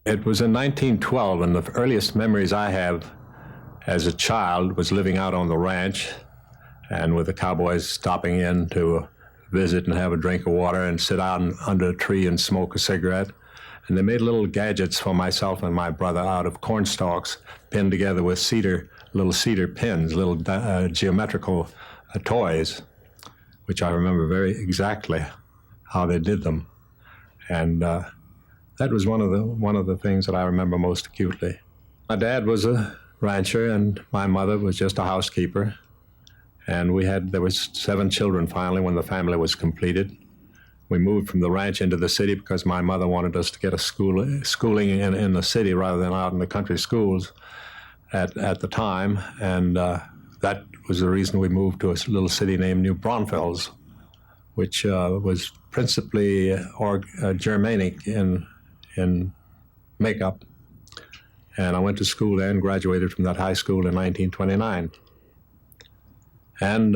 It was in 1912, and the earliest memories I have as a child was living out on the ranch and with the cowboys stopping in to visit and have a drink of water and sit out under a tree and smoke a cigarette. And they made little gadgets for myself and my brother out of corn stalks pinned together with little cedar pins, little geometrical toys, which I remember very exactly how they did them. And that was one of the things that I remember most acutely. My dad was a rancher, and my mother was just a housekeeper. And there was 7 children finally when the family was completed. We moved from the ranch into the city because my mother wanted us to get a schooling in the city rather than out in the country schools at the time. And that was the reason we moved to a little city named New Braunfels, which was principally Germanic in makeup. And I went to school there and graduated from that high school in 1929. And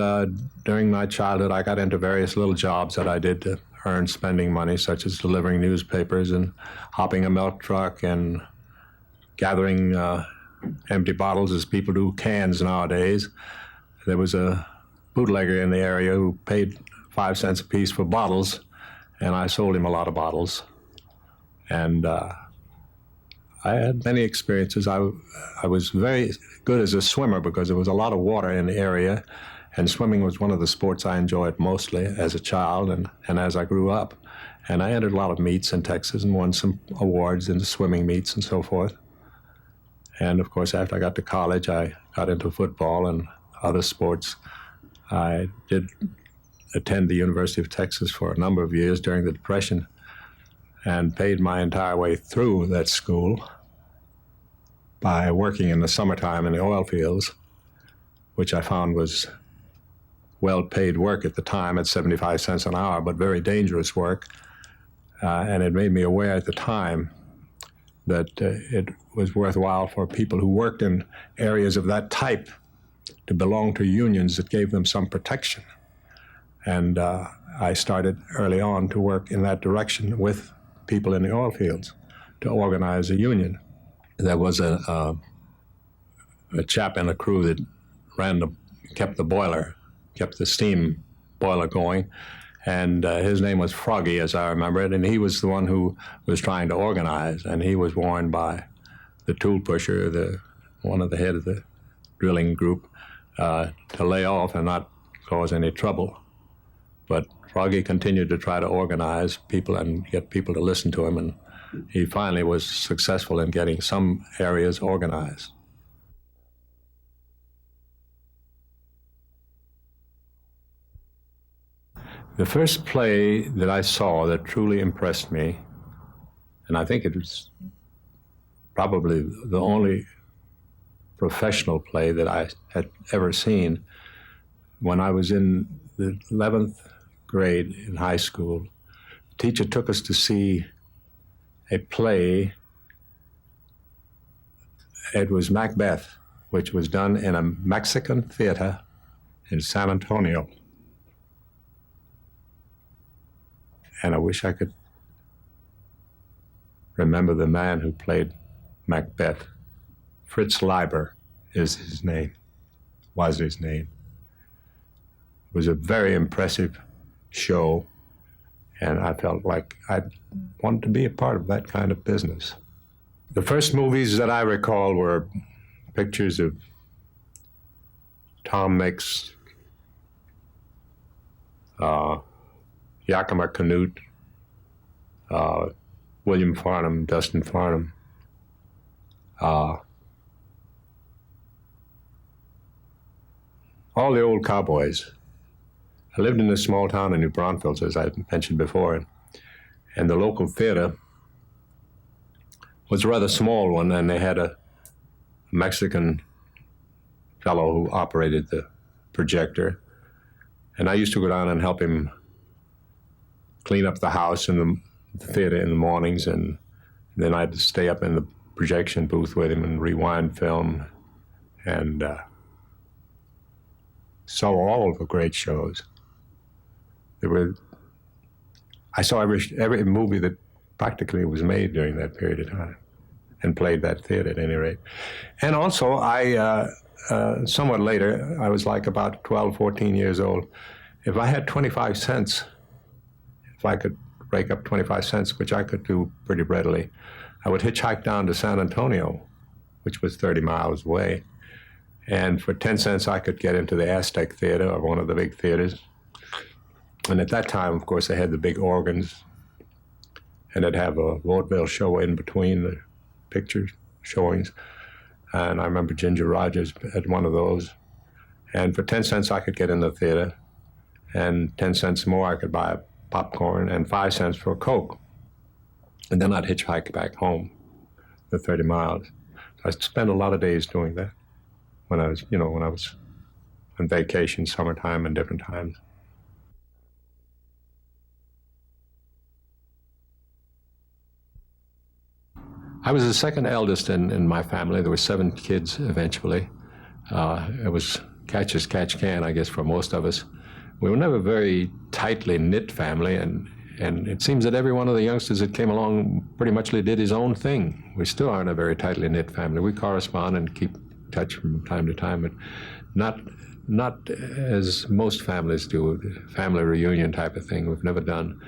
during my childhood, I got into various little jobs that I did to earn spending money, such as delivering newspapers and hopping a milk truck and gathering empty bottles as people do cans nowadays. There was a bootlegger in the area who paid 5 cents a piece for bottles, and I sold him a lot of bottles. And I had many experiences. I was very good as a swimmer because there was a lot of water in the area, and swimming was one of the sports I enjoyed mostly as a child and as I grew up. And I entered a lot of meets in Texas and won some awards in the swimming meets and so forth. And of course, after I got to college, I got into football and other sports. I did attend the University of Texas for a number of years during the Depression and paid my entire way through that school by working in the summertime in the oil fields, which I found was well-paid work at the time at 75 cents an hour, but very dangerous work. And it made me aware at the time that it was worthwhile for people who worked in areas of that type to belong to unions that gave them some protection. And I started early on to work in that direction with people in the oil fields to organize a union. There was a chap in the crew that kept the steam boiler going, and his name was Froggy, as I remember it, and he was the one who was trying to organize, and he was warned by the tool pusher, one of the head of the drilling group, to lay off and not cause any trouble. But Froggy continued to try to organize people and get people to listen to him, and he finally was successful in getting some areas organized. The first play that I saw that truly impressed me, and I think it was probably the only professional play that I had ever seen, when I was in the 11th grade in high school, the teacher took us to see a play. It was Macbeth, which was done in a Mexican theater in San Antonio. And I wish I could remember the man who played Macbeth. Fritz Leiber was his name. It was a very impressive show, and I felt like I wanted to be a part of that kind of business. The first movies that I recall were pictures of Tom Mix, Yakima Canute, William Farnham, Dustin Farnham, all the old cowboys. I lived in a small town in New Braunfels, as I mentioned before, and the local theater was a rather small one, and they had a Mexican fellow who operated the projector, and I used to go down and help him clean up the house in the theater in the mornings, and then I'd stay up in the projection booth with him and rewind film, and saw all the great shows. I saw every movie that practically was made during that period of time. and played that theater at any rate. And also, somewhat later, I was like about 12, 14 years old. If I had 25 cents, if I could rake up 25 cents, which I could do pretty readily, I would hitchhike down to San Antonio, which was 30 miles away. And for 10 cents, I could get into the Aztec Theater, or one of the big theaters. And at that time, of course, they had the big organs, and they'd have a vaudeville show in between the picture showings. And I remember Ginger Rogers at one of those. And for 10 cents, I could get in the theater. And 10 cents more, I could buy popcorn, and 5 cents for a Coke. And then I'd hitchhike back home the 30 miles. I spent a lot of days doing that when I was on vacation, summertime, and different times. I was the second eldest in my family. There were 7 kids eventually. It was catch as catch can, I guess, for most of us. We were never a very tightly knit family, and it seems that every one of the youngsters that came along pretty much did his own thing. We still aren't a very tightly knit family. We correspond and keep touch from time to time, but not as most families do, family reunion type of thing. We've never done.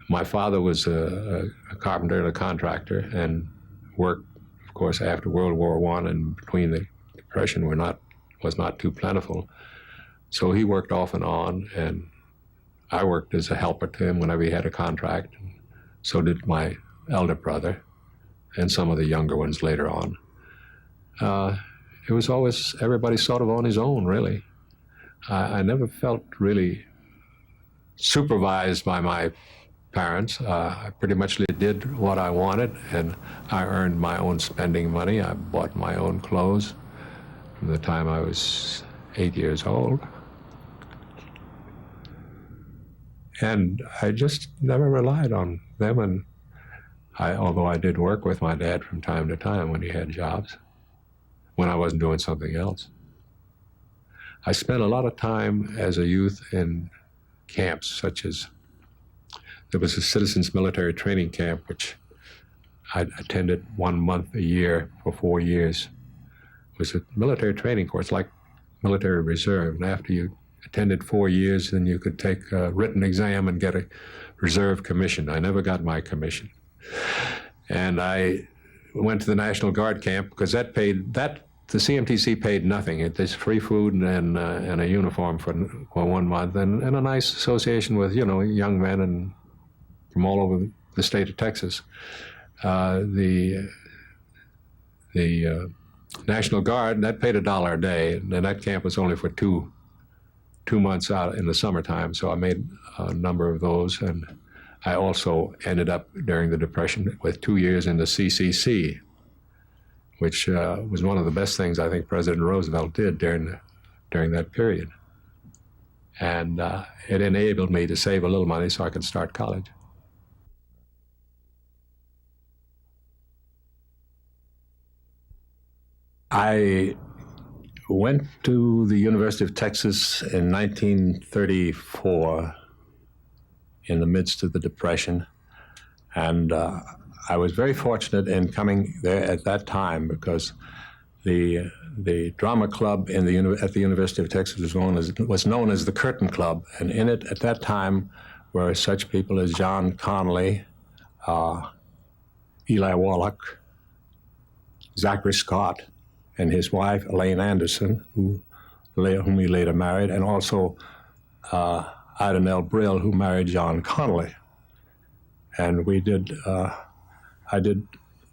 My father was a carpenter and a contractor, and work, of course, after World War I and between the Depression was not too plentiful. So he worked off and on, and I worked as a helper to him whenever he had a contract. And so did my elder brother and some of the younger ones later on. It was always everybody sort of on his own, really. I never felt really supervised by my parents. I pretty much did what I wanted, and I earned my own spending money. I bought my own clothes from the time I was 8 years old. And I just never relied on them, and although I did work with my dad from time to time when he had jobs, when I wasn't doing something else. I spent a lot of time as a youth in camps, such as there was a Citizens Military Training Camp, which I attended 1 month a year for 4 years. It was a military training course, like military reserve. And after you attended 4 years, then you could take a written exam and get a reserve commission. I never got my commission. And I went to the National Guard camp because the CMTC paid nothing. There's free food and a uniform for 1 month, and a nice association with, young men and from all over the state of Texas. The National Guard, that paid $1 a day, and that camp was only for two months out in the summertime, so I made a number of those. And I also ended up during the Depression with 2 years in the CCC, which was one of the best things I think President Roosevelt did during that period. And it enabled me to save a little money so I could start college. I went to the University of Texas in 1934 in the midst of the Depression, and I was very fortunate in coming there at that time because the drama club at the University of Texas was known as the Curtain Club, and in it at that time were such people as John Connolly, Eli Wallach, Zachary Scott, and his wife, Elaine Anderson, whom he later married, and also Ida Nell Brill, who married John Connolly. And we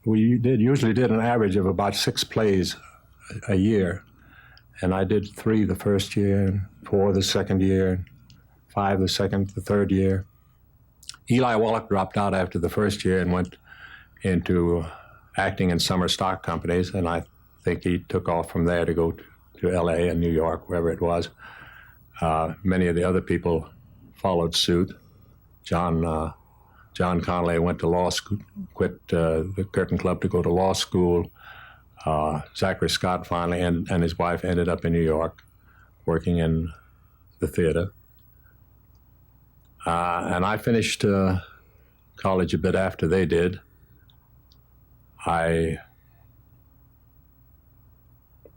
usually did an average of about 6 plays a year. And I did 3 the first year, and 4 the second year, and 5 the third year. Eli Wallach dropped out after the first year and went into acting in summer stock companies, and I think he took off from there to go to LA and New York, wherever it was. Many of the other people followed suit. John Connolly went to law school, quit the Curtain Club to go to law school. Zachary Scott finally and his wife ended up in New York working in the theater. And I finished college a bit after they did. I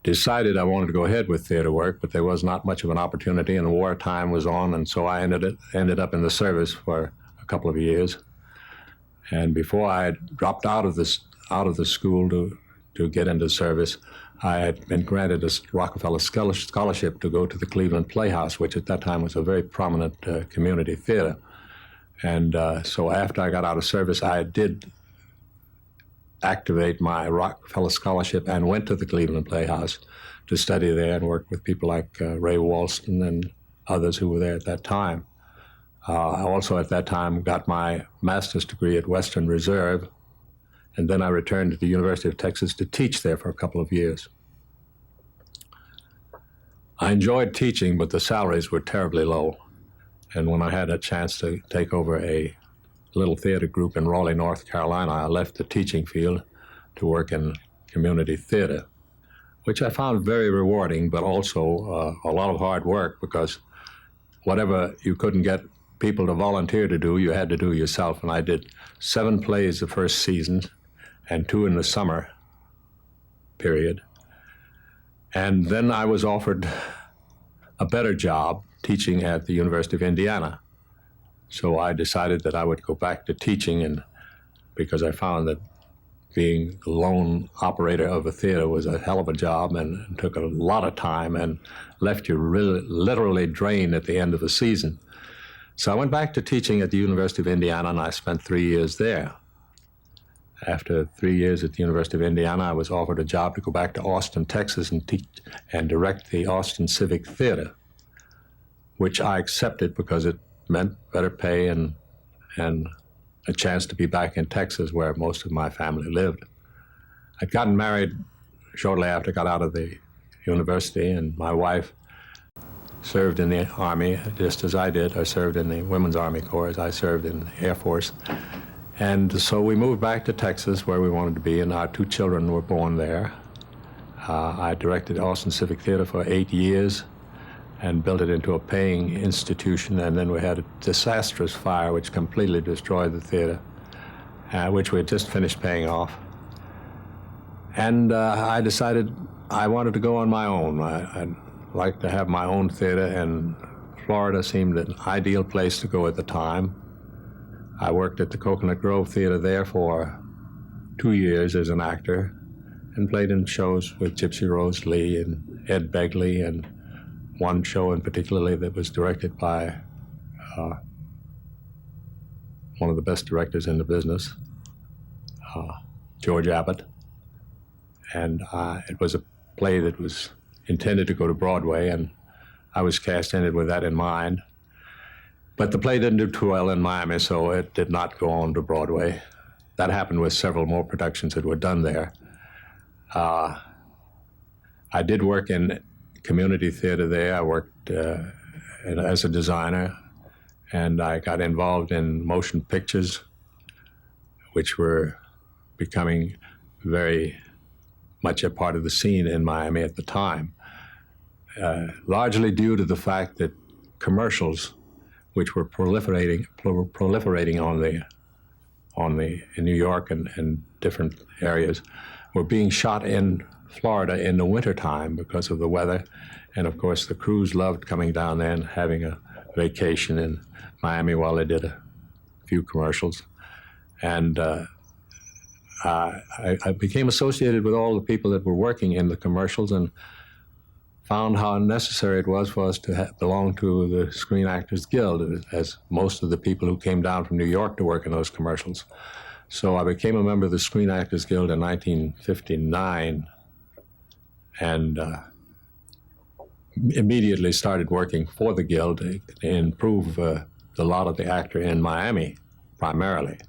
decided I wanted to go ahead with theater work, but there was not much of an opportunity, and wartime was on, and so I ended up in the service for a couple of years. And before I had dropped out of the school to get into service, I had been granted a Rockefeller scholarship to go to the Cleveland Playhouse, which at that time was a very prominent community theater. And so after I got out of service, I did activate my Rockefeller scholarship and went to the Cleveland Playhouse to study there and work with people like Ray Walston and others who were there at that time. I also at that time got my master's degree at Western Reserve, and then I returned to the University of Texas to teach there for a couple of years. I enjoyed teaching, but the salaries were terribly low. And when I had a chance to take over a little theater group in Raleigh, North Carolina, I left the teaching field to work in community theater, which I found very rewarding, but also a lot of hard work, because whatever you couldn't get people to volunteer to do, you had to do yourself. And I did 7 plays the first season and 2 in the summer period. And then I was offered a better job teaching at the University of Indiana. So I decided that I would go back to teaching, and because I found that being the lone operator of a theater was a hell of a job and took a lot of time and left you really, literally drained at the end of the season. So I went back to teaching at the University of Indiana, and I spent 3 years there. After 3 years at the University of Indiana, I was offered a job to go back to Austin, Texas, and teach and direct the Austin Civic Theater, which I accepted because it meant better pay and a chance to be back in Texas, where most of my family lived. I'd gotten married shortly after I got out of the university, and my wife served in the Army just as I did. I served in the Women's Army Corps. I served in the Air Force. And so we moved back to Texas, where we wanted to be, and our 2 children were born there. I directed Austin Civic Theater for 8 years and built it into a paying institution, and then we had a disastrous fire which completely destroyed the theater, which we had just finished paying off. And I decided I wanted to go on my own. I'd like to have my own theater, and Florida seemed an ideal place to go at the time. I worked at the Coconut Grove Theater there for 2 years as an actor and played in shows with Gypsy Rose Lee and Ed Begley, and one show in particular that was directed by one of the best directors in the business, George Abbott. And it was a play that was intended to go to Broadway, and I was cast in it with that in mind. But the play didn't do too well in Miami, so it did not go on to Broadway. That happened with several more productions that were done there. I did work in community theater there. I worked as a designer, and I got involved in motion pictures, which were becoming very much a part of the scene in Miami at the time, largely due to the fact that commercials, which were proliferating in New York and different areas, were being shot in Florida in the wintertime because of the weather. And of course, the crews loved coming down there and having a vacation in Miami while they did a few commercials. And I became associated with all the people that were working in the commercials, and found how necessary it was for us to belong to the Screen Actors Guild, as most of the people who came down from New York to work in those commercials. So I became a member of the Screen Actors Guild in 1959, and immediately started working for the Guild to improve the lot of the actor in Miami, primarily.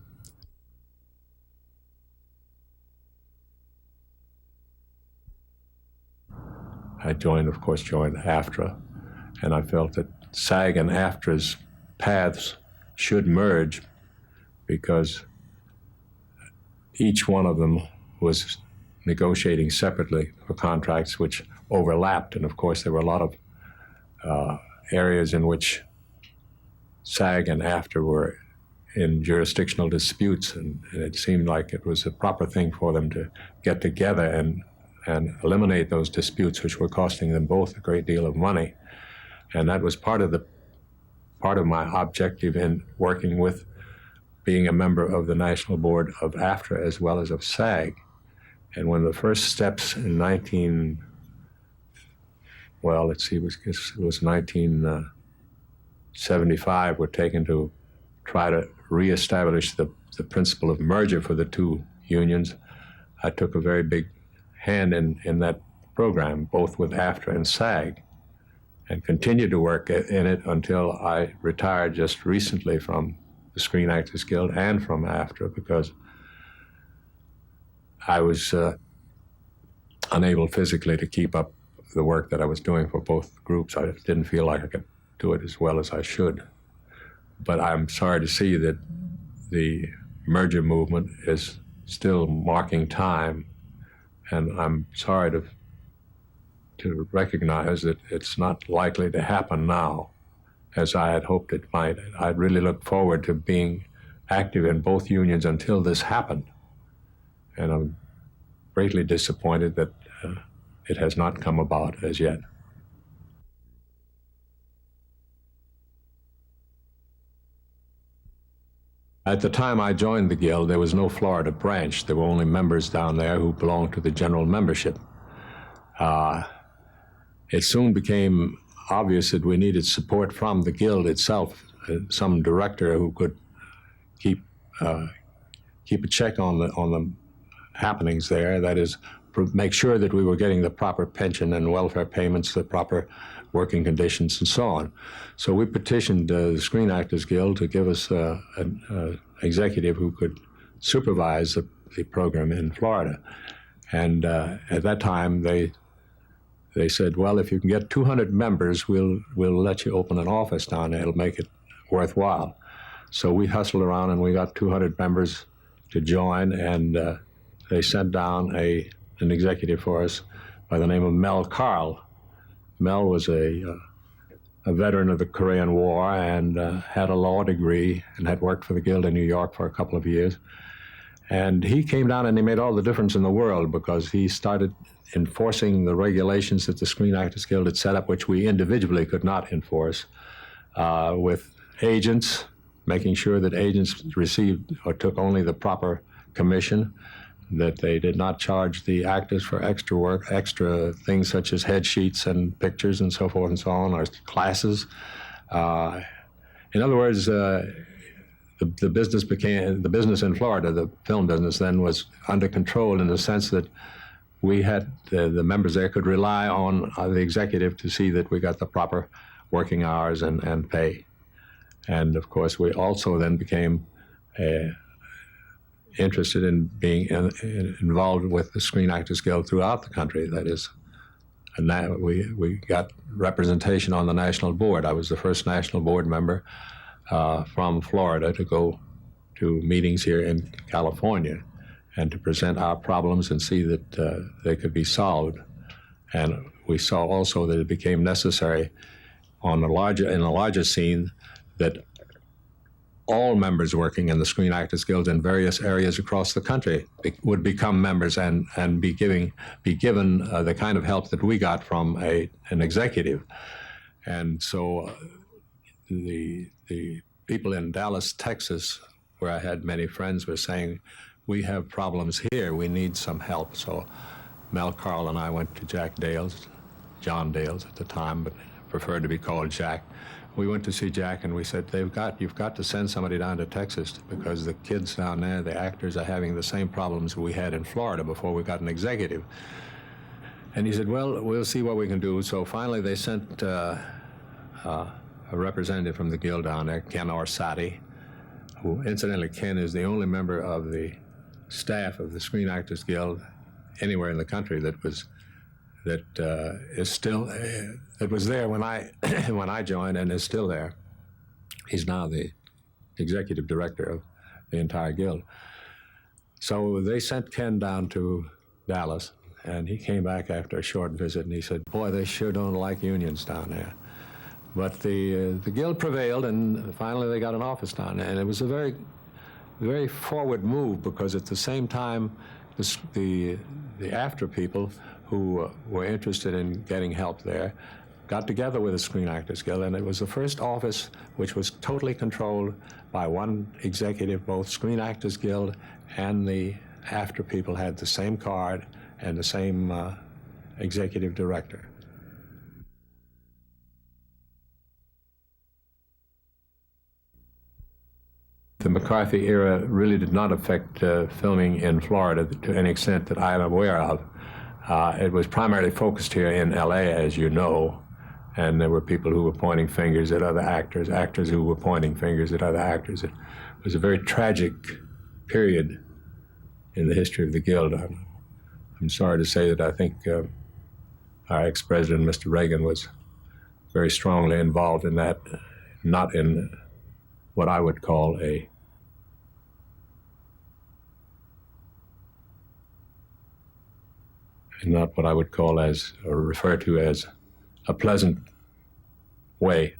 I joined AFTRA, and I felt that SAG and AFTRA's paths should merge, because each one of them was negotiating separately for contracts which overlapped. And of course, there were a lot of areas in which SAG and AFTRA were in jurisdictional disputes, and it seemed like it was a proper thing for them to get together and eliminate those disputes, which were costing them both a great deal of money. And that was part of my objective in working with being a member of the National Board of AFTRA as well as of SAG. And when the first steps in it was 1975 were taken to try to reestablish the principle of merger for the two unions, I took a very big hand in that program, both with AFTRA and SAG, and continued to work in it until I retired just recently from the Screen Actors Guild and from AFTRA, because I was unable physically to keep up the work that I was doing for both groups. I didn't feel like I could do it as well as I should. But I'm sorry to see that the merger movement is still marking time, and I'm sorry to recognize that it's not likely to happen now as I had hoped it might. I'd really looked forward to being active in both unions until this happened, and I'm greatly disappointed that it has not come about as yet. At the time I joined the Guild, there was no Florida branch. There were only members down there who belonged to the general membership. It soon became obvious that we needed support from the Guild itself, some director who could keep a check on the happenings there. That is, make sure that we were getting the proper pension and welfare payments, the proper working conditions, and so on. So we petitioned the Screen Actors Guild to give us an executive who could supervise the program in Florida. And at that time, they said, well, if you can get 200 members, we'll let you open an office down there. It'll make it worthwhile. So we hustled around and we got 200 members to join, and they sent down an executive for us by the name of Mel Pape. Mel was a veteran of the Korean War and had a law degree and had worked for the Guild in New York for a couple of years. And he came down and he made all the difference in the world, because he started enforcing the regulations that the Screen Actors Guild had set up, which we individually could not enforce, with agents, making sure that agents received or took only the proper commission, that they did not charge the actors for extra work, extra things such as head sheets and pictures and so forth and so on, or classes. In other words, the business in Florida, the film business then, was under control in the sense that we had the members there could rely on the executive to see that we got the proper working hours and pay. And of course, we also then became interested in being involved with the Screen Actors Guild throughout the country. That is, and now we got representation on the national board. I was the first national board member from Florida to go to meetings here in California and to present our problems and see that they could be solved. And we saw also that it became necessary in a larger scene that all members working in the Screen Actors Guild in various areas across the country would become members and be given the kind of help that we got from an executive. And so the people in Dallas, Texas, where I had many friends, were saying, we have problems here, we need some help. So Mel Pape and I went to John Dale's at the time, but preferred to be called Jack. We went to see Jack and we said, you've got to send somebody down to Texas, because the kids down there, the actors, are having the same problems we had in Florida before we got an executive. And he said, well, we'll see what we can do. So finally they sent a representative from the Guild down there, Ken Orsatti, who, incidentally, Ken is the only member of the staff of the Screen Actors Guild anywhere in the country that was there when I joined and is still there. He's now the executive director of the entire Guild. So they sent Ken down to Dallas, and he came back after a short visit and he said, boy, they sure don't like unions down there. But the guild prevailed, and finally they got an office down there. And it was a very, very forward move, because at the same time, the AFTRA people who were interested in getting help there got together with the Screen Actors Guild, and it was the first office which was totally controlled by one executive. Both Screen Actors Guild and the AFTRA people had the same card and the same executive director. The McCarthy era really did not affect filming in Florida to any extent that I am aware of. It was primarily focused here in LA, as you know, and there were people who were pointing fingers at other actors, actors who were pointing fingers at other actors. It was a very tragic period in the history of the Guild. I'm sorry to say that I think our ex-president, Mr. Reagan, was very strongly involved in that, not in what I would call not what I would call as, or refer to as, a pleasant way.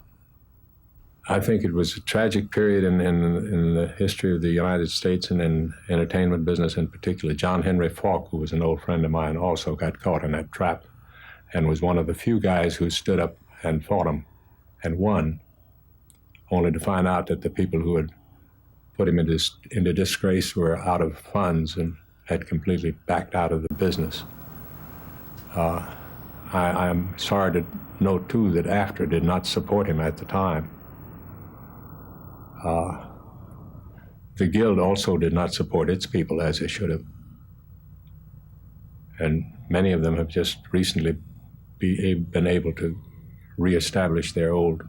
I think it was a tragic period in the history of the United States and in entertainment business in particular. John Henry Falk, who was an old friend of mine, also got caught in that trap and was one of the few guys who stood up and fought him and won, only to find out that the people who had put him into disgrace were out of funds and had completely backed out of the business. I am sorry to note, too, that AFTRA did not support him at the time. The Guild also did not support its people as they should have. And many of them have just recently been able to reestablish their old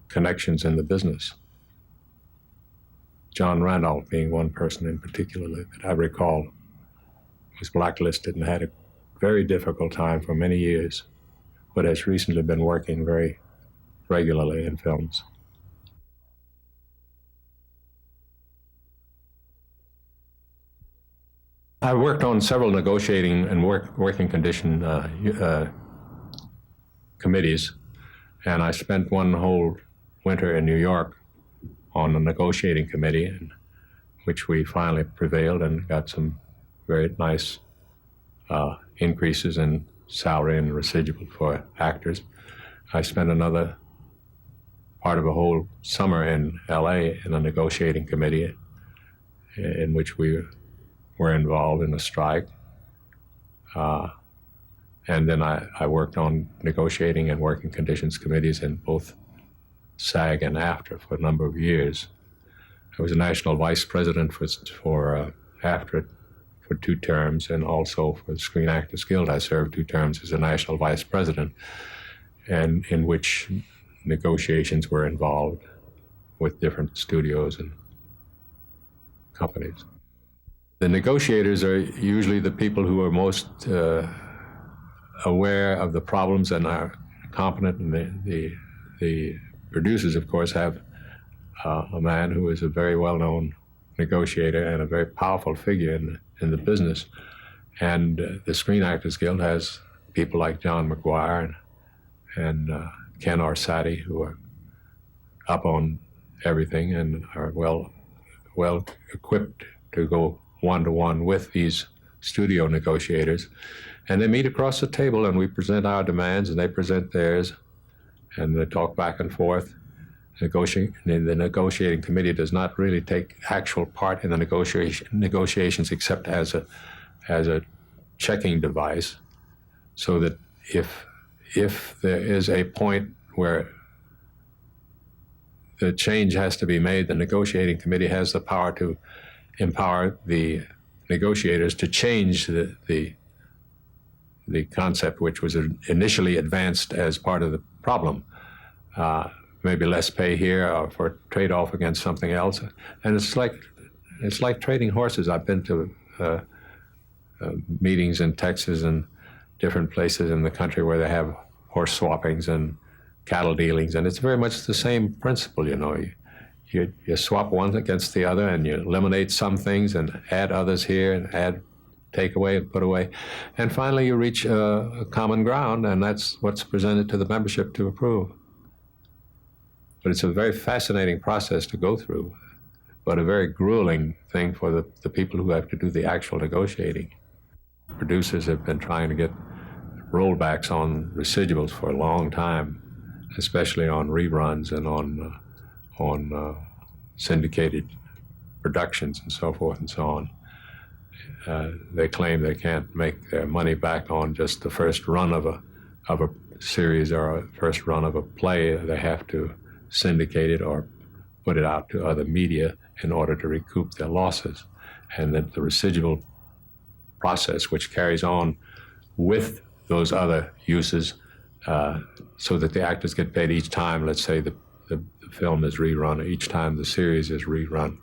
connections in the business. John Randolph being one person in particular that I recall was blacklisted and had a very difficult time for many years, but has recently been working very regularly in films. I worked on several negotiating and working condition committees, and I spent one whole winter in New York on a negotiating committee, in which we finally prevailed and got some very nice increases in salary and residual for actors. I spent another part of a whole summer in LA in a negotiating committee in which we were involved in a strike. And then I worked on negotiating and working conditions committees in both SAG and AFTRA for a number of years. I was a national vice president for AFTRA for 2 terms, and also for the Screen Actors Guild I served 2 terms as a national vice president, and in which negotiations were involved with different studios and companies. The negotiators are usually the people who are most aware of the problems and are competent, and the producers, of course, have a man who is a very well-known negotiator and a very powerful figure in the business. And the Screen Actors Guild has people like John McGuire and Ken Orsatti, who are up on everything and are well equipped to go one-to-one with these studio negotiators. And they meet across the table, and we present our demands, and they present theirs, and they talk back and forth. The negotiating committee does not really take actual part in the negotiations except as a checking device, so that if there is a point where the change has to be made, the negotiating committee has the power to empower the negotiators to change the concept which was initially advanced as part of the problem. Maybe less pay here or for trade-off against something else. And it's like trading horses. I've been to meetings in Texas and different places in the country where they have horse swappings and cattle dealings, and it's very much the same principle, you know. You swap one against the other, and you eliminate some things and add others here and add take away and put away. And finally, you reach a common ground, and that's what's presented to the membership to approve. But it's a very fascinating process to go through, but a very grueling thing for the people who have to do the actual negotiating. Producers have been trying to get rollbacks on residuals for a long time, especially on reruns and on syndicated productions and so forth and so on. They claim they can't make their money back on just the first run of a series or a first run of a play. They have to syndicate it or put it out to other media in order to recoup their losses. And that the residual process, which carries on with those other uses, so that the actors get paid each time, let's say the film is rerun, or each time the series is rerun,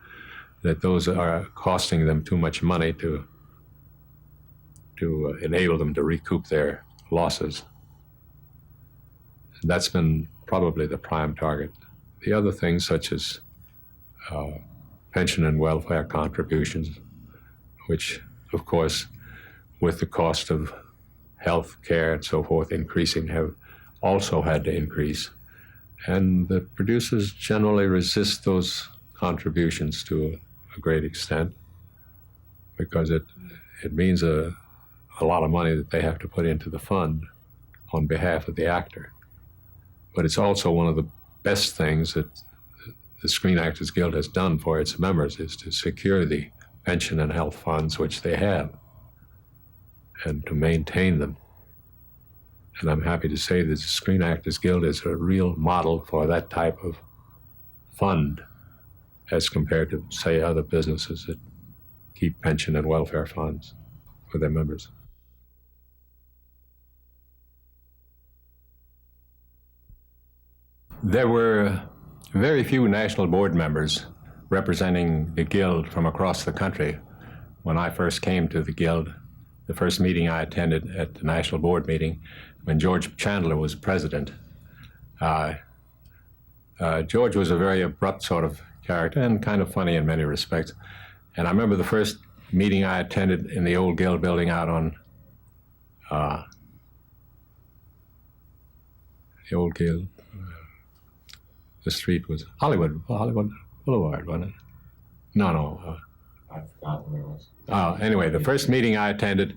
that those are costing them too much money to enable them to recoup their losses. That's been probably the prime target. The other things, such as pension and welfare contributions, which, of course, with the cost of health care and so forth increasing, have also had to increase. And the producers generally resist those contributions to a great extent, because it means a lot of money that they have to put into the fund on behalf of the actor. But it's also one of the best things that the Screen Actors Guild has done for its members, is to secure the pension and health funds which they have and to maintain them. And I'm happy to say that the Screen Actors Guild is a real model for that type of fund as compared to, say, other businesses that keep pension and welfare funds for their members. There were very few national board members representing the Guild from across the country. When I first came to the Guild, the first meeting I attended at the national board meeting, when George Chandler was president, George was a very abrupt sort of character and kind of funny in many respects. And I remember the first meeting I attended in the old Guild building out on the old Guild. The street was Hollywood Boulevard, wasn't it? No. I forgot where it was. Anyway, the first meeting I attended,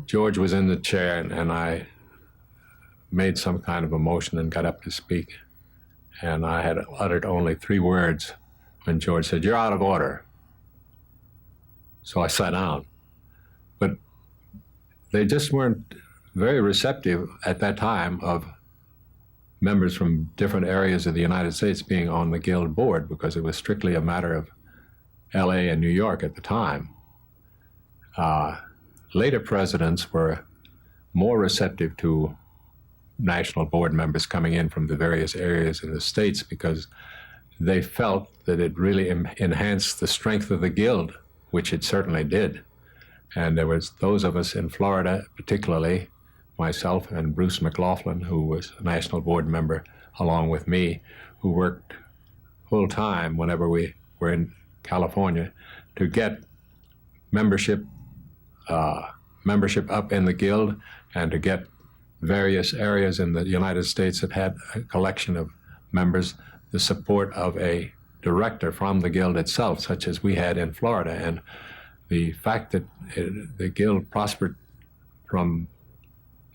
George was in the chair, and I made some kind of a motion and got up to speak. And I had uttered only 3 words when George said, "You're out of order." So I sat down. But they just weren't very receptive at that time of members from different areas of the United States being on the Guild board, because it was strictly a matter of LA and New York at the time. Later presidents were more receptive to national board members coming in from the various areas in the States, because they felt that it really enhanced the strength of the Guild, which it certainly did. And there was those of us in Florida, particularly myself and Bruce McLaughlin, who was a national board member along with me, who worked full time whenever we were in California to get membership up in the Guild, and to get various areas in the United States that had a collection of members the support of a director from the Guild itself, such as we had in Florida. And the fact that the Guild prospered from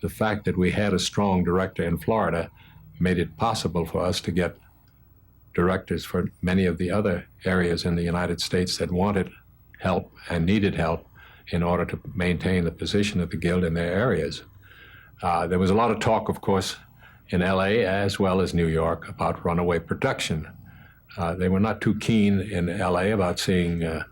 the fact that we had a strong director in Florida made it possible for us to get directors for many of the other areas in the United States that wanted help and needed help in order to maintain the position of the Guild in their areas. There was a lot of talk, of course, in LA as well as New York about runaway production. They were not too keen in LA about seeing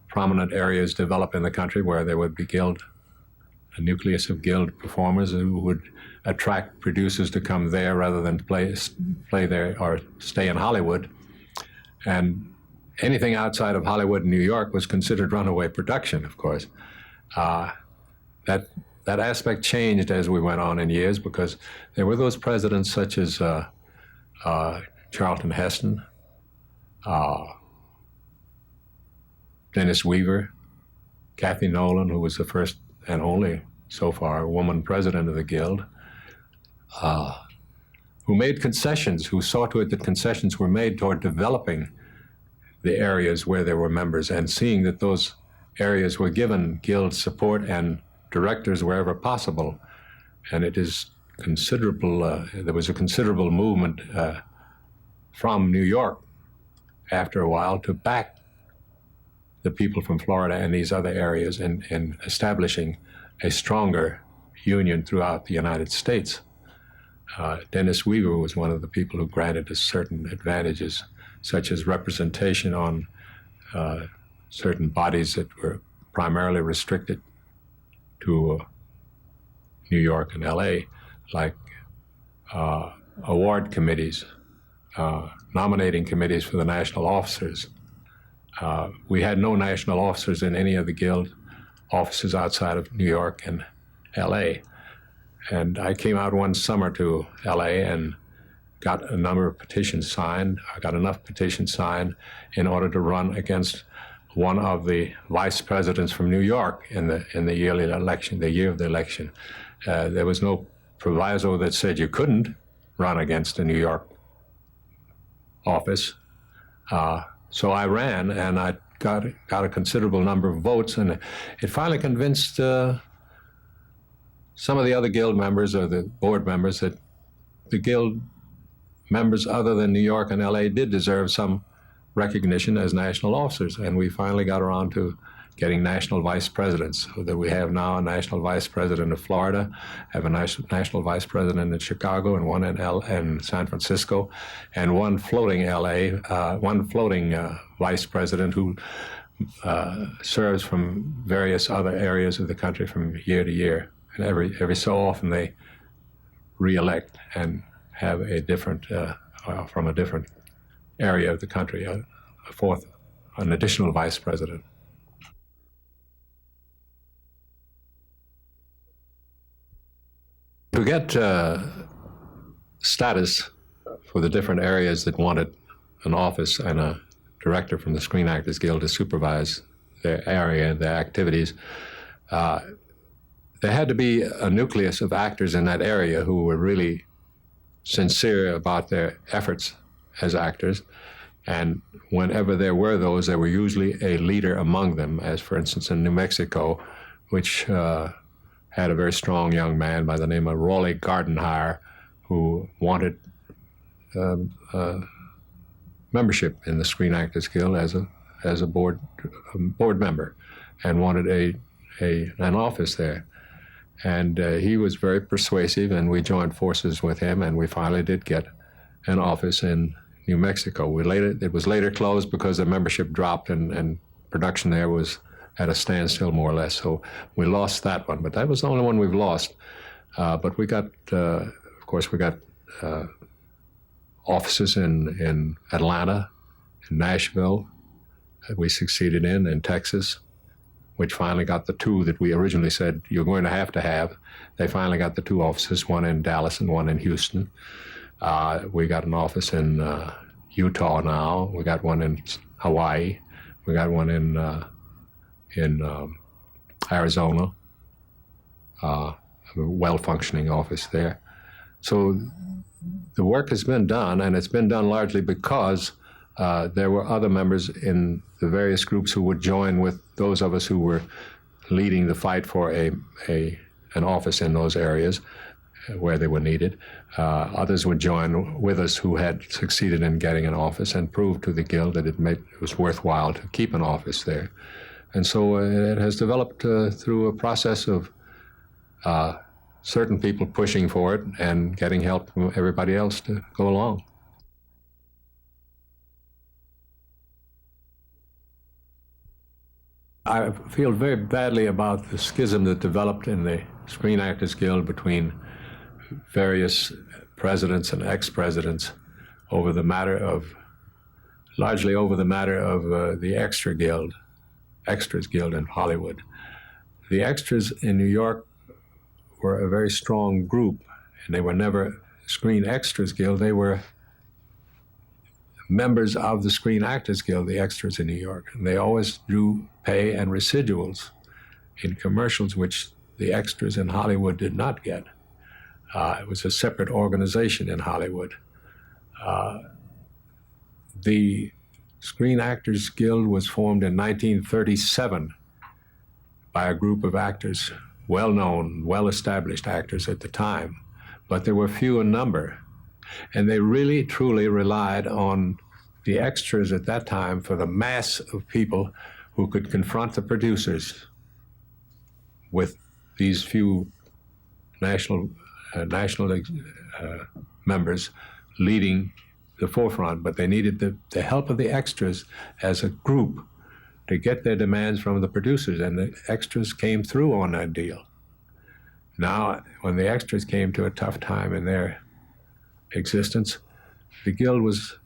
prominent areas develop in the country where there would be a nucleus of Guild performers who would attract producers to come there rather than play there or stay in Hollywood. And anything outside of Hollywood and New York was considered runaway production, of course. That aspect changed as we went on in years, because there were those presidents such as Charlton Heston, Dennis Weaver, Kathy Nolan, who was the first and only, so far, woman president of the Guild, who made concessions, who saw to it that concessions were made toward developing the areas where there were members and seeing that those areas were given Guild support and directors wherever possible. And it is considerable, there was a considerable movement from New York after a while to back the people from Florida and these other areas in establishing a stronger union throughout the United States. Dennis Weaver was one of the people who granted us certain advantages, such as representation on certain bodies that were primarily restricted to New York and LA, like award committees, nominating committees for the national officers. We had no national officers in any of the Guild offices outside of New York and LA. And I came out one summer to LA and got a number of petitions signed. I got enough petitions signed in order to run against one of the vice presidents from New York in the yearly election, the year of the election. There was no proviso that said you couldn't run against a New York office. So I ran, and I got a considerable number of votes, and it finally convinced some of the other Guild members or the board members that the Guild members other than New York and LA did deserve some recognition as national officers. And we finally got around to getting national vice presidents, so that we have now a national vice president of Florida, have a national vice president in Chicago, and one in San Francisco, and one floating vice president who serves from various other areas of the country from year to year. And every so often they re-elect and have a different, from a different area of the country, an additional vice president. To get status for the different areas that wanted an office and a director from the Screen Actors Guild to supervise their area, their activities, there had to be a nucleus of actors in that area who were really sincere about their efforts as actors. And whenever there were those, there were usually a leader among them, as for instance in New Mexico, which had a very strong young man by the name of Raleigh Gardenhire, who wanted membership in the Screen Actors Guild as a board member, and wanted an office there. And he was very persuasive, and we joined forces with him, and we finally did get an office in New Mexico. It was later closed because the membership dropped, and production there was at a standstill, more or less. So we lost that one, but that was the only one we've lost. But we got, of course, we got offices in Atlanta, in Nashville, that we succeeded in Texas, which finally got the two that we originally said you're going to have. They finally got the two offices, one in Dallas and one in Houston. We got an office in Utah now. We got one in Hawaii. We got one in Arizona, a well-functioning office there. So the work has been done, and it's been done largely because there were other members in the various groups who would join with those of us who were leading the fight for an office in those areas where they were needed. Others would join with us who had succeeded in getting an office and proved to the Guild that it was worthwhile to keep an office there. And so it has developed through a process of certain people pushing for it and getting help from everybody else to go along. I feel very badly about the schism that developed in the Screen Actors Guild between various presidents and ex-presidents largely over the matter of the Extras Guild in Hollywood. The extras in New York were a very strong group, and they were never Screen Extras Guild. They were members of the Screen Actors Guild, the extras in New York, and they always drew pay and residuals. in commercials, which the extras in Hollywood did not get. It was a separate organization in Hollywood. The Screen Actors Guild was formed in 1937 by a group of actors, well-known, well-established actors at the time, but they were few in number. And they really, truly relied on the extras at that time for the mass of people who could confront the producers with these few national members leading the forefront, but they needed the help of the extras as a group to get their demands from the producers, and the extras came through on that deal. Now, when the extras came to a tough time in their existence, the Guild was,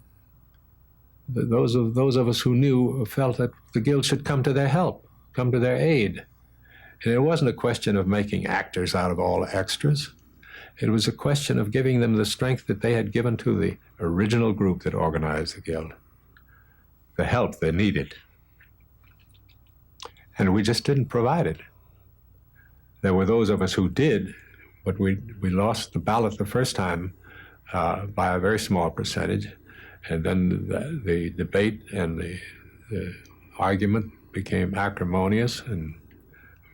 those of us who knew felt that the Guild should come to their help, come to their aid. And it wasn't a question of making actors out of all extras. It was a question of giving them the strength that they had given to the original group that organized the Guild, the help they needed. And we just didn't provide it. There were those of us who did, but we lost the ballot the first time by a very small percentage. And then the debate and the argument became acrimonious and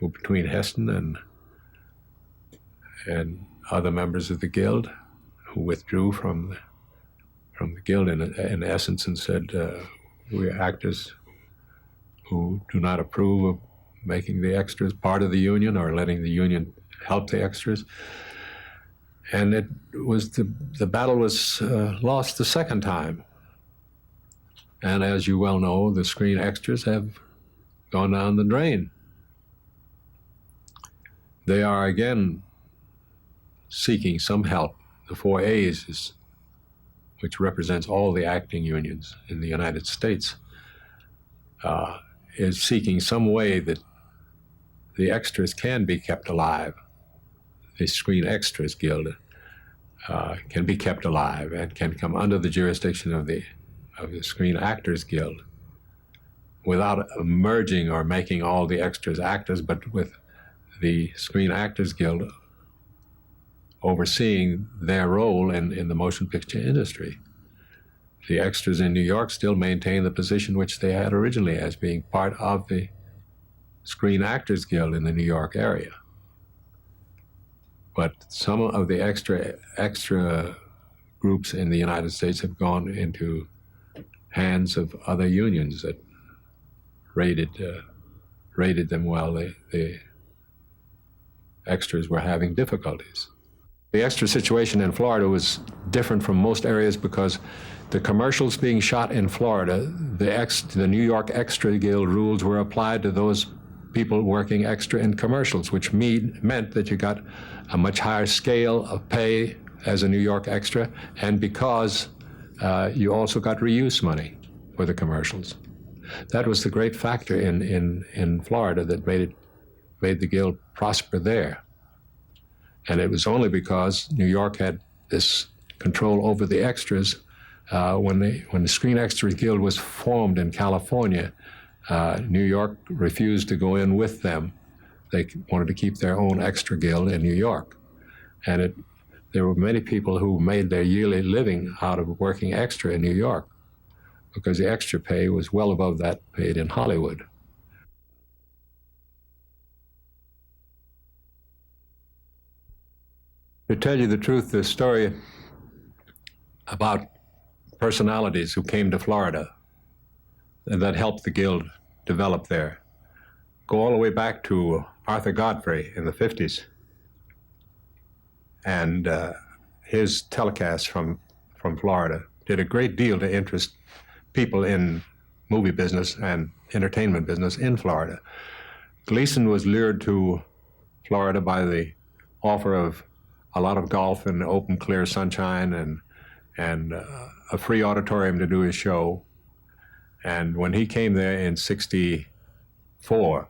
between Heston and other members of the Guild who withdrew from the Guild in essence and said, we are actors who do not approve of making the extras part of the union or letting the union help the extras. And it was the battle was lost the second time. And as you well know, the screen extras have gone down the drain. They are again seeking some help. The 4As, which represents all the acting unions in the United States, is seeking some way that the extras can be kept alive. The Screen Extras Guild can be kept alive and can come under the jurisdiction of the Screen Actors Guild without merging or making all the extras actors, but with the Screen Actors Guild overseeing their role in the motion picture industry. The extras in New York still maintain the position which they had originally as being part of the Screen Actors Guild in the New York area. But some of the extra groups in the United States have gone into hands of other unions that raided them while the extras were having difficulties. The extra situation in Florida was different from most areas because the commercials being shot in Florida, the New York Extra Guild rules were applied to those people working extra in commercials, which meant that you got a much higher scale of pay as a New York extra, and because you also got reuse money for the commercials. That was the great factor in Florida that made the Guild prosper there. And it was only because New York had this control over the extras. When the Screen Extras Guild was formed in California, New York refused to go in with them. They wanted to keep their own extra guild in New York. And there were many people who made their yearly living out of working extra in New York because the extra pay was well above that paid in Hollywood. To tell you the truth, the story about personalities who came to Florida and that helped the Guild develop there go all the way back to Arthur Godfrey in the 50s and his telecast from Florida did a great deal to interest people in movie business and entertainment business in Florida. Gleason was lured to Florida by the offer of a lot of golf and open, clear sunshine and a free auditorium to do his show. And when he came there in '64,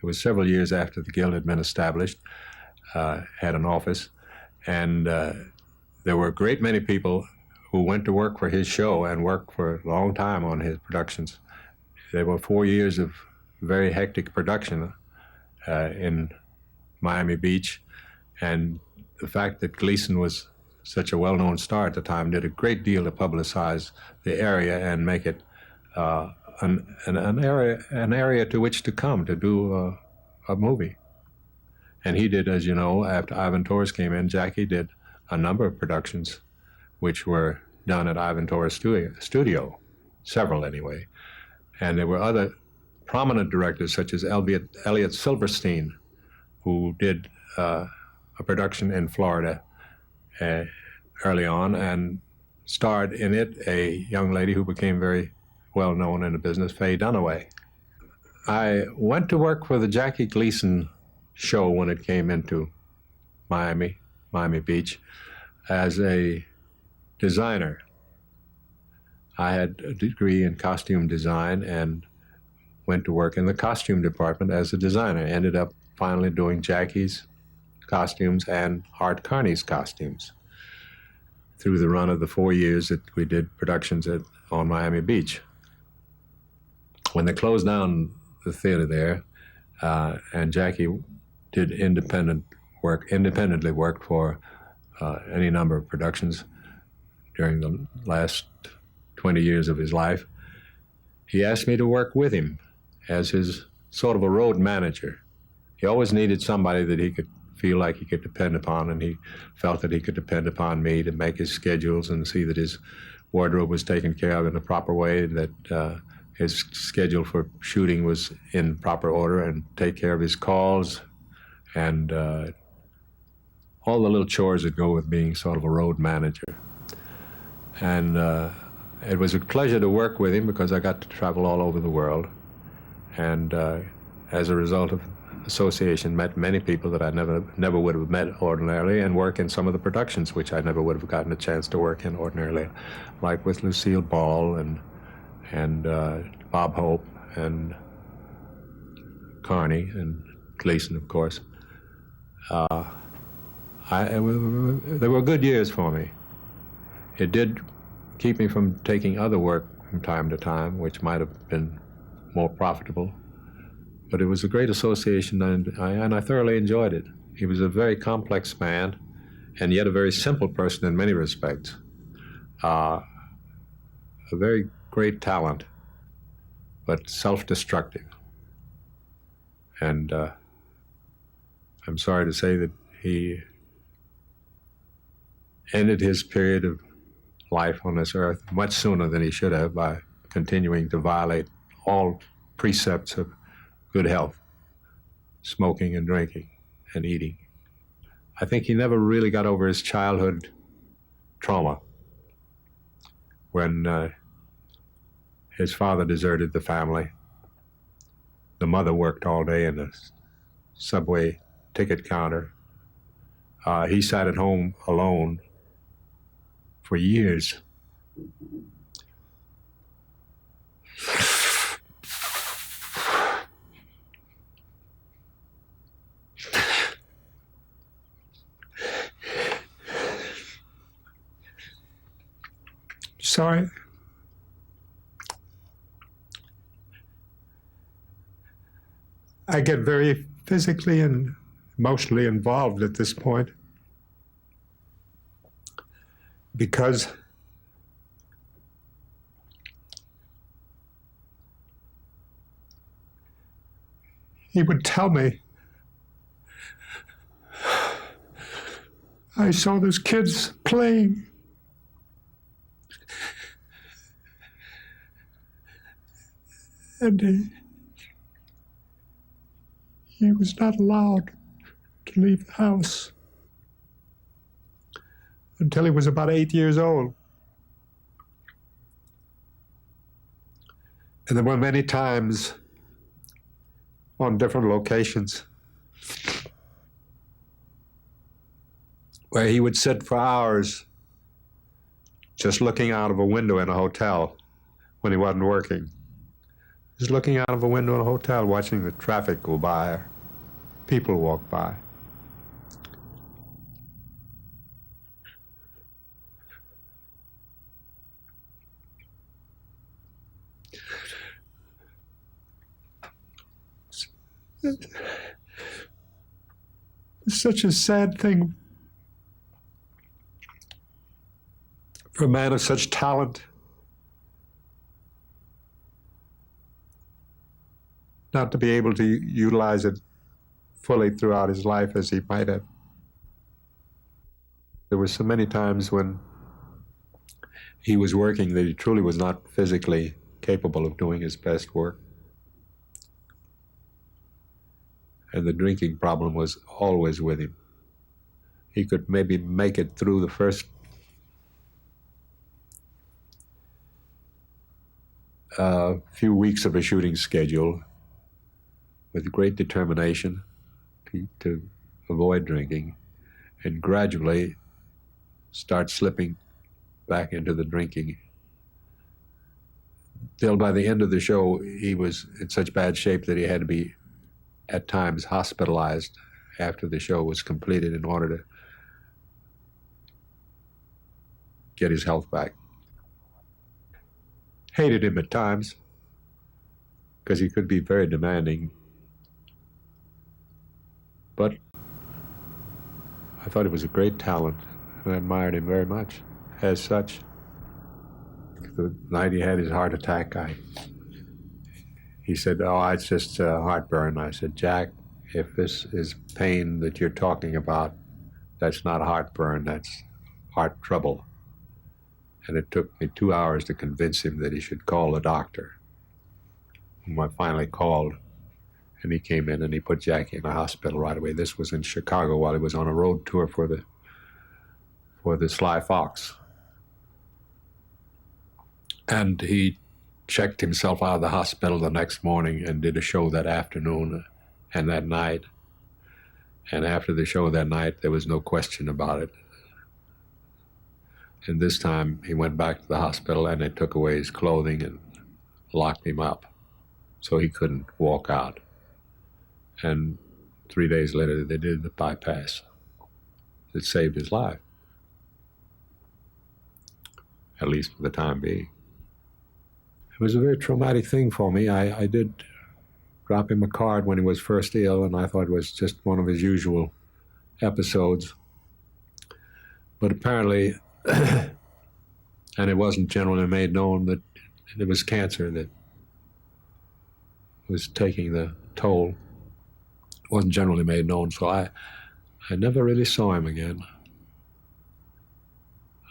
it was several years after the Guild had been established, had an office, and there were a great many people who went to work for his show and worked for a long time on his productions. There were 4 years of very hectic production, in Miami Beach. And the fact that Gleason was such a well-known star at the time did a great deal to publicize the area and make it an area to which to come to do a movie. And he did, as you know, after Ivan Tors came in, Jackie did a number of productions which were done at Ivan Tors' studio, several anyway. And there were other prominent directors such as Elliot Silverstein, who did a production in Florida early on and starred in it a young lady who became very well known in the business, Faye Dunaway. I went to work for the Jackie Gleason show when it came into Miami Beach, as a designer. I had a degree in costume design and went to work in the costume department as a designer. Ended up finally doing Jackie's costumes and Art Carney's costumes through the run of the 4 years that we did productions on Miami Beach. When they closed down the theater there, and Jackie did independently worked for any number of productions during the last 20 years of his life, he asked me to work with him as his sort of a road manager. He always needed somebody that he could feel like he could depend upon, and he felt that he could depend upon me to make his schedules and see that his wardrobe was taken care of in a proper way, that his schedule for shooting was in proper order, and take care of his calls and all the little chores that go with being sort of a road manager. And it was a pleasure to work with him because I got to travel all over the world, and as a result of association, met many people that I never would have met ordinarily, and work in some of the productions which I never would have gotten a chance to work in ordinarily, like with Lucille Ball and Bob Hope and Carney and Gleason, of course. They were good years for me. It did keep me from taking other work from time to time, which might have been more profitable. But it was a great association, and I thoroughly enjoyed it. He was a very complex man, and yet a very simple person in many respects. A very great talent, but self-destructive. And I'm sorry to say that he ended his period of life on this earth much sooner than he should have by continuing to violate all precepts of good health, smoking and drinking and eating. I think he never really got over his childhood trauma when his father deserted the family. The mother worked all day in the subway ticket counter. He sat at home alone for years. Sorry. I get very physically and emotionally involved at this point because he would tell me, I saw those kids playing. And he was not allowed to leave the house until he was about 8 years old. And there were many times on different locations where he would sit for hours just looking out of a window in a hotel when he wasn't working. Just looking out of a window in a hotel, watching the traffic go by, or people walk by. such a sad thing for a man of such talent not to be able to utilize it fully throughout his life as he might have. There were so many times when he was working that he truly was not physically capable of doing his best work. And the drinking problem was always with him. He could maybe make it through the first few weeks of a shooting schedule with great determination to avoid drinking, and gradually start slipping back into the drinking. Till by the end of the show, he was in such bad shape that he had to be at times hospitalized after the show was completed in order to get his health back. Hated him at times because he could be very demanding, but I thought he was a great talent and I admired him very much as such. The night he had his heart attack, he said, "Oh, it's just heartburn." I said, "Jack, if this is pain that you're talking about, that's not heartburn, that's heart trouble." And it took me 2 hours to convince him that he should call a doctor, whom I finally called, and he came in and he put Jackie in the hospital right away. This was in Chicago while he was on a road tour for the Sly Fox. And he checked himself out of the hospital the next morning and did a show that afternoon and that night. And after the show that night, there was no question about it. And this time he went back to the hospital and they took away his clothing and locked him up so he couldn't walk out. And 3 days later, they did the bypass. It saved his life, at least for the time being. It was a very traumatic thing for me. I did drop him a card when he was first ill, and I thought it was just one of his usual episodes. But apparently, and it wasn't generally made known that it was cancer that was taking the toll. It wasn't generally made known, so I never really saw him again.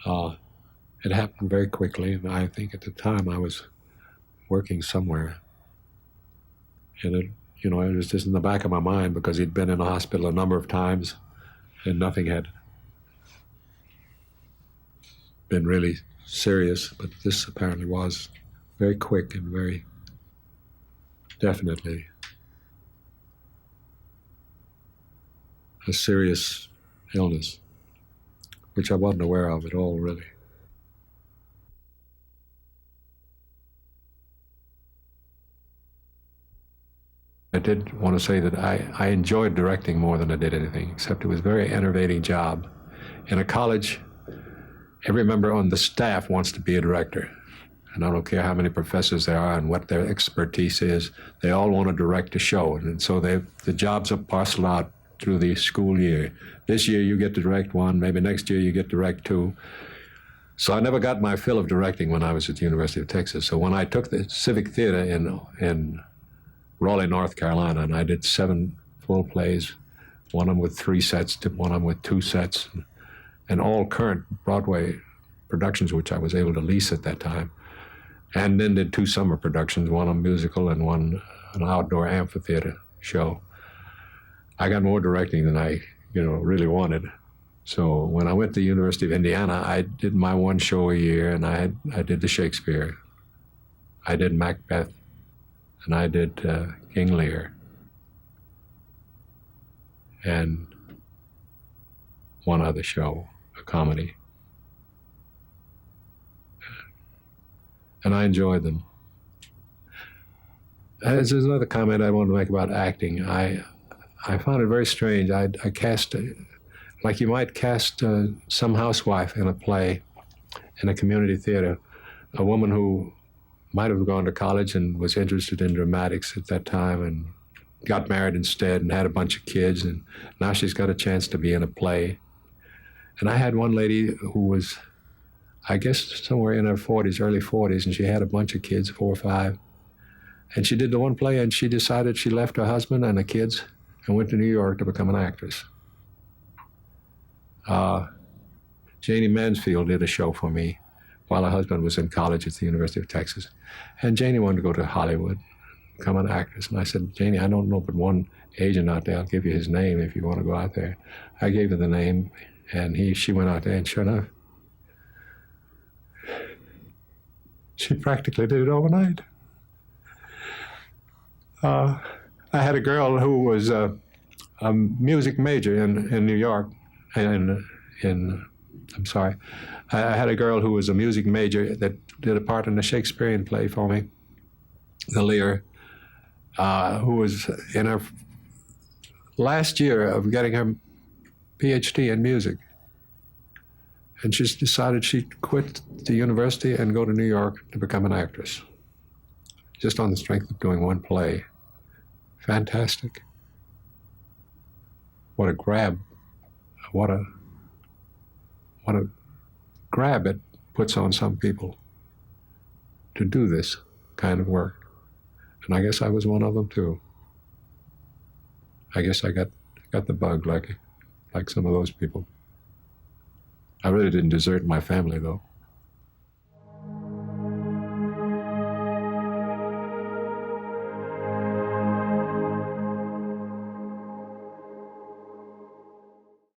It happened very quickly, and I think at the time I was working somewhere. And it was just in the back of my mind because he'd been in the hospital a number of times and nothing had been really serious, but this apparently was very quick and very definitely a serious illness, which I wasn't aware of at all, really. I did want to say that I enjoyed directing more than I did anything, except it was a very enervating job. In a college, every member on the staff wants to be a director. And I don't care how many professors there are and what their expertise is, they all want to direct a show. And so the jobs are parceled out through the school year. This year you get to direct one, maybe next year you get to direct two. So I never got my fill of directing when I was at the University of Texas. So when I took the Civic Theater in Raleigh, North Carolina, and I did 7 full plays, one of them with 3 sets, one of them with 2 sets, and all current Broadway productions, which I was able to lease at that time, and then did 2 summer productions, one a musical and one an outdoor amphitheater show. I got more directing than I, really wanted. So when I went to the University of Indiana, I did my 1 show a year, and I did the Shakespeare. I did Macbeth, and I did King Lear, and one other show, a comedy. And I enjoyed them. There's another comment I want to make about acting. I found it very strange. I cast, like you might cast some housewife in a play, in a community theater, a woman who might have gone to college and was interested in dramatics at that time and got married instead and had a bunch of kids, and now she's got a chance to be in a play. And I had one lady who was, I guess, somewhere in her 40s, early 40s, and she had a bunch of kids, 4 or 5. And she did the one play, and she decided she left her husband and the kids and went to New York to become an actress. Janie Mansfield did a show for me while her husband was in college at the University of Texas. And Janie wanted to go to Hollywood, become an actress. And I said, Janie, I don't know but one agent out there. I'll give you his name if you want to go out there. I gave her the name, and she went out there, and sure enough, she practically did it overnight. I had a girl who was a music major in New York, I'm sorry. I had a girl who was a music major that did a part in a Shakespearean play for me, The Lear, who was in her last year of getting her PhD in music. And she decided she'd quit the university and go to New York to become an actress, just on the strength of doing one play. Fantastic. What a grab. What a grab it puts on some people to do this kind of work. And I guess I was one of them too. I guess I got the bug like some of those people. I really didn't desert my family though.